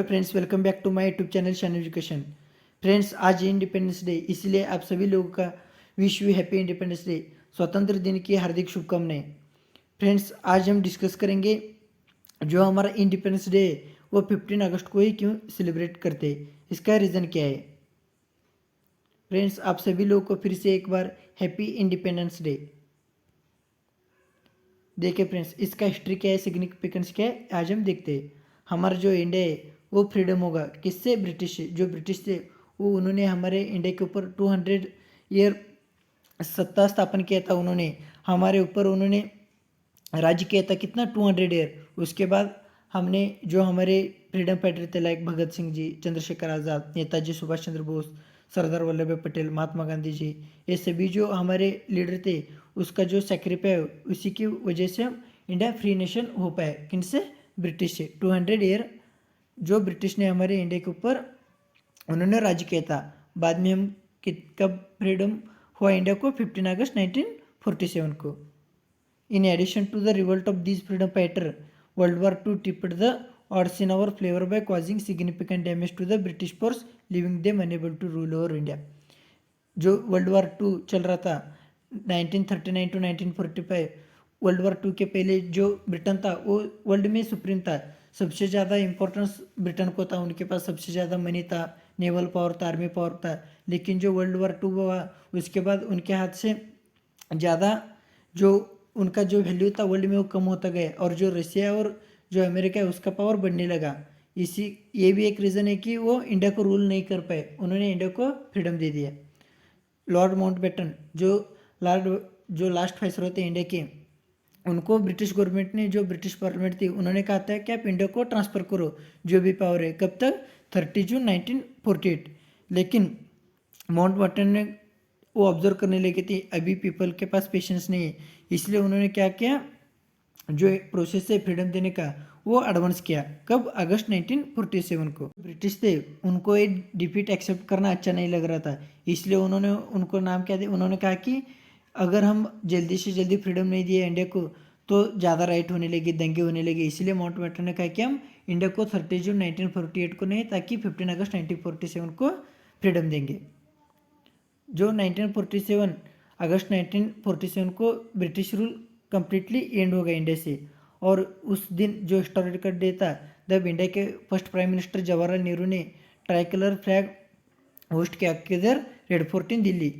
Hello friends, welcome back to my YouTube channel Shan education. Friends, आज independence day, इसलिए आप सभी लोगों का wish you happy independence day, स्वतंत्र दिन की हार्दिक शुभकामनाएं। फ्रेंड्स, आज हम डिस्कस करेंगे जो हमारा इंडिपेंडेंस डे है वो 15 अगस्त को ही क्यों सेलिब्रेट करते हैं, इसका रीज़न क्या है। फ्रेंड्स, आप सभी लोगों को फिर से एक बार हैप्पी इंडिपेंडेंस डे। देखिए फ्रेंड्स, इसका हिस्ट्री क्या है, सिग्निफिकेंस क्या है, आज हम देखते हैं। हमारा जो इंडिया है वो फ्रीडम होगा किससे? ब्रिटिश से। जो ब्रिटिश थे वो उन्होंने हमारे इंडिया के ऊपर 200 ईयर सत्ता स्थापन किया था। उन्होंने हमारे ऊपर उन्होंने राज्य किया था कितना? 200 ईयर। उसके बाद हमने जो हमारे फ्रीडम फाइटर थे लाइक भगत सिंह जी, चंद्रशेखर आज़ाद, नेताजी सुभाष चंद्र बोस, सरदार वल्लभ भाई पटेल, महात्मा गांधी जी, ये सभी जो हमारे लीडर थे उसका जो सेक्रीफाइस, उसी की वजह से हम इंडिया फ्री नेशन हो पाए। किनसे? ब्रिटिश से। 200 ईयर जो ब्रिटिश ने हमारे इंडिया के ऊपर उन्होंने राज्य किया था। बाद में हम कब फ्रीडम हुआ इंडिया को? 15 अगस्त 1947 को। In addition to the revolt of these freedom fighters, World War II tipped the odds in our favor by causing significant damage to the British force, leaving them unable to rule over India. जो world war to चल रहा था 1939 to 1945, world war to के पहले जो Britain था वो world में सुप्रीम था। सबसे ज़्यादा इम्पोर्टेंस ब्रिटेन को था, उनके पास सबसे ज़्यादा मनी था, नेवल पावर था, आर्मी पावर था। लेकिन जो वर्ल्ड वार टू हुआ उसके बाद उनके हाथ से ज़्यादा जो उनका जो वैल्यू था वर्ल्ड में वो कम होता गया, और जो रशिया और जो अमेरिका है उसका पावर बढ़ने लगा। इसी ये भी एक रीज़न है कि वो इंडिया को रूल नहीं कर पाए, उन्होंने इंडिया को फ्रीडम दे दिया। लॉर्ड माउंटबेटन जो लास्ट वाइसरॉय थे इंडिया के, उनको ब्रिटिश गवर्नमेंट ने, जो ब्रिटिश पार्लियामेंट थी, उन्होंने कहा था कि आप इंडिया को ट्रांसफ़र करो जो भी पावर है। कब तक? 30 जून 1948। लेकिन माउंटबेटन ने वो ऑब्जर्व करने लगे थे अभी पीपल के पास पेशेंस नहीं है, इसलिए उन्होंने क्या किया, जो प्रोसेस है फ्रीडम देने का वो एडवांस किया। कब? अगस्त 1947 को। ब्रिटिश थे उनको ये डिफीट एक्सेप्ट करना अच्छा नहीं लग रहा था, इसलिए उन्होंने उनको नाम क्या दिया, उन्होंने कहा कि अगर हम जल्दी से जल्दी फ्रीडम नहीं दिए इंडिया को तो ज़्यादा राइट होने लगी, दंगे होने लगे। इसलिए माउंटबेटन ने कहा कि हम इंडिया को 30 जून 1948 को नहीं, ताकि 15 अगस्त 1947 को फ्रीडम देंगे। जो 1947 अगस्त 1947 को ब्रिटिश रूल कम्प्लीटली एंड हो गया इंडिया से। और उस दिन जो हिस्टोरिकल डे था, जब इंडिया के first prime minister Jawaharlal Nehru ने ट्राई कलर फ्लैग होस्ट किया किधर? Red Fort in Delhi.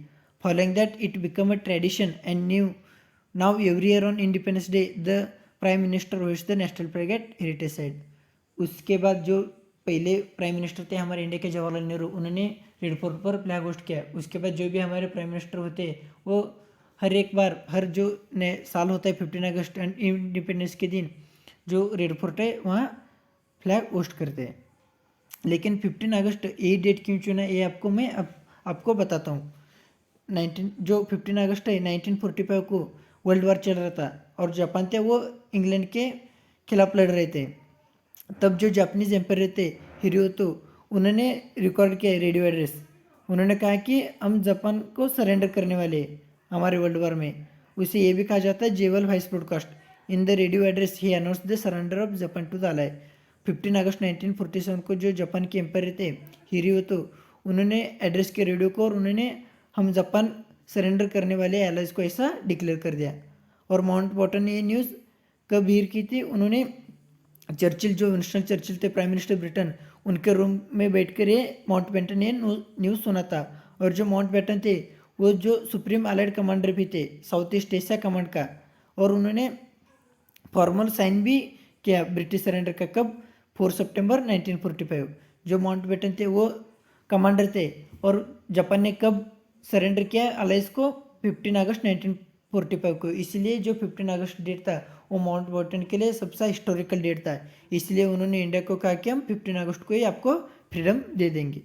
Following that it become a tradition and new now every year on independence day the prime minister hoist the national flag at heritage site. उसके बाद जो पहले prime minister थे हमारे India के जवाहरलाल नेहरू, उन्होंने रेड फोर्ट पर flag hoist किया। उसके बाद जो भी हमारे प्राइम मिनिस्टर होते हैं वो हर एक बार, हर जो नए साल होता है 15 अगस्त एंड इंडिपेंडेंस के दिन, जो रेड फोर्ट है वहाँ फ्लैग होस्ट करते हैं। लेकिन 15 अगस्त ये डेट क्यों चुना ये आपको मैं आपको बताता हूँ। 15 अगस्त है 1945 को वर्ल्ड वार चल रहा था और जापान थे वो इंग्लैंड के खिलाफ लड़ रहे थे। तब जो जापानीज एम्पायर थे हिरोहितो, उन्होंने रिकॉर्ड किया रेडियो एड्रेस। उन्होंने कहा कि हम जापान को सरेंडर करने वाले हैं हमारे वर्ल्ड वार में। उसे ये भी कहा जाता है jewel voice broadcast. In the radio address he announce the surrender of Japan to the Allies. 15 अगस्त 1947 को जो जापान के एम्पायर थे हिरोहितो, उन्होंने एड्रेस के रेडियो को और उन्होंने हम जापान सरेंडर करने वाले एलाइज को ऐसा डिक्लेयर कर दिया। और माउंटबेटन ने ये न्यूज़ कब हीर की थी? उन्होंने चर्चिल, जो विंस्टन चर्चिल थे प्राइम मिनिस्टर ब्रिटेन, उनके रूम में बैठकर ये माउंटबेटन ने न्यूज़ सुना था। और जो माउंटबेटन थे वो जो सुप्रीम अलाइड कमांडर भी थे साउथ ईस्ट एशिया कमांड का, और उन्होंने फॉर्मल साइन भी किया ब्रिटिश सरेंडर का। कब? 4 सितंबर 1945। जो माउंटबेटन थे वो कमांडर थे, और जापान ने कब सरेंडर किया अलाइज को? 15 अगस्त 1945 को। इसलिए जो 15 अगस्त डेट था वो माउंटबेटन के लिए सबसे हिस्टोरिकल डेट था। इसलिए उन्होंने इंडिया को कहा कि हम 15 अगस्त को ही आपको फ्रीडम दे देंगे।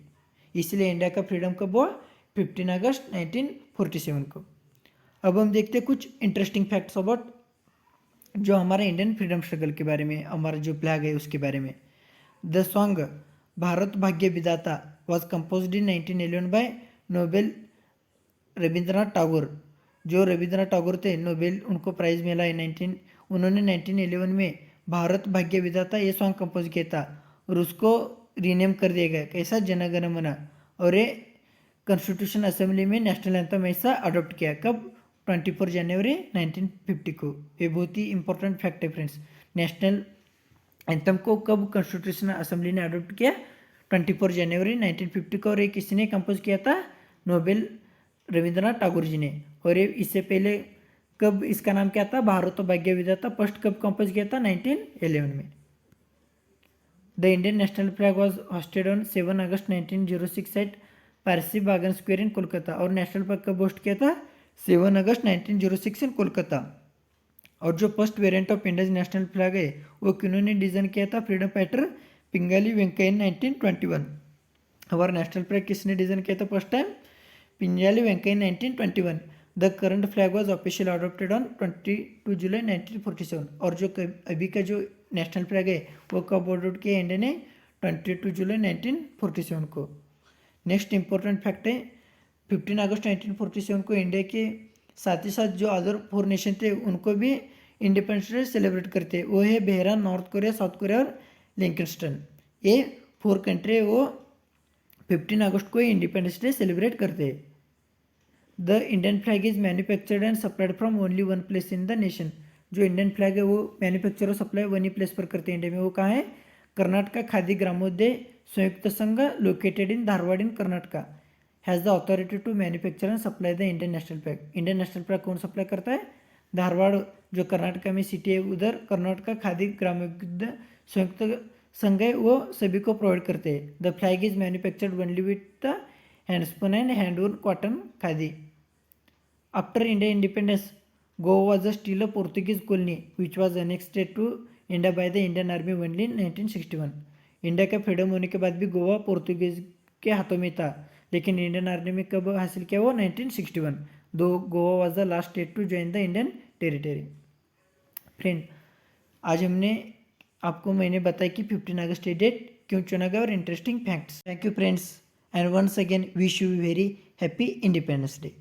इसलिए इंडिया का फ्रीडम कब हुआ? 15 अगस्त 1947 को। अब हम देखते हैं कुछ इंटरेस्टिंग फैक्ट्स अबाउट जो हमारे इंडियन फ्रीडम स्ट्रगल के बारे में, हमारा जो फ्लैग है उसके बारे में। The song Bharat Bhagya Vidhata was composed in 1911 by Nobel Rabindranath Tagore. जो रविंद्रनाथ टैगोर थे, नोबेल उनको प्राइज़ मिला है उन्होंने 1911 में भारत भाग्य विधाता ये सॉन्ग कंपोज किया था। और उसको रीनेम कर दिया गया, कैसा, जनगण मन। और ये कॉन्स्टिट्यूशन असेंबली में नेशनल एंथम ऐसा अडोप्ट किया, कब, 24 जनवरी 1950 को। ये बहुत ही इंपॉर्टेंट फैक्ट है फ्रेंड्स। नेशनल एंथम को कब कॉन्स्टिट्यूशन असेंबली ने अडोप्ट किया, 24 जनवरी 1950 को। और ये किसने कंपोज किया था, नोबेल रविंद्रनाथ टैगोर जी ने। और ये इससे पहले कब इसका नाम क्या था, भारत भाग्य विधाता, फर्स्ट कब कंपोज किया था, 1911 में। The Indian national flag was hosted on 7 August 1906 at Parsi Bagan square in Kolkata. और नेशनल फ्लैग कब होस्ट किया था, 7 अगस्त 1906 इन कोलकाता। और जो first variant of Indian national flag है वो किन्होंने डिजाइन किया था, फ्रीडम फाइटर पिंगाली वेंकैया 1921। हमारा नेशनल फ्लैग किसने डिजाइन किया था first time, Pingali Venkaiah 1921। The current flag was official adopted on 22 जुलाई 1947। और जो अभी का जो नेशनल फ्लैग है वो कब अडोप्ट किया इंडिया ने, 22 जुलाई 1947 को। नेक्स्ट इंपॉर्टेंट फैक्ट है, 15 अगस्त 1947 को इंडिया के साथ ही साथ जो अदर 4 नेशन थे उनको भी इंडिपेंडेंस डे सेलिब्रेट करते हैं। वो है बहरान, नॉर्थ कोरिया, साउथ कोरिया और लिंकनस्टन। ये 4 कंट्री वो 15 अगस्त को इंडिपेंडेंस डे सेलिब्रेट करते हैं। The Indian flag is manufactured and supplied from only one place in the nation. जो इंडियन फ्लैग है वो मैन्युफैक्चर और सप्लाई वन ही प्लेस पर करते हैं इंडिया में, वो कहाँ है, Karnataka khadi Gramodyog Samyukta Sangh located in Dharwad in Karnataka has the authority to manufacture and supply the Indian national flag. Indian national flag कौन सप्लाई करता है, धारवाड़ जो कर्नाटका में सिटी है उधर कर्नाटका खादी ग्रामोद्योग संयुक्त संघ है वो सभी को प्रोवाइड करते हैं। The flag is manufactured only with the handspun and handwoven cotton khadi. After India independence, Goa was still a Portuguese colony which was annexed to India by the Indian Army only in 1961। India का freedom होने के बाद भी गोवा पोर्तुगीज के हाथों में था, लेकिन इंडियन आर्मी में कब हासिल किया वो 1961। दो Goa was the last state to join the Indian territory. Friend, आज हमने आपको मैंने बताया कि 15 अगस्त डेट क्यों चुना गया और interesting facts. Thank you friends, and once again wish you very happy independence day.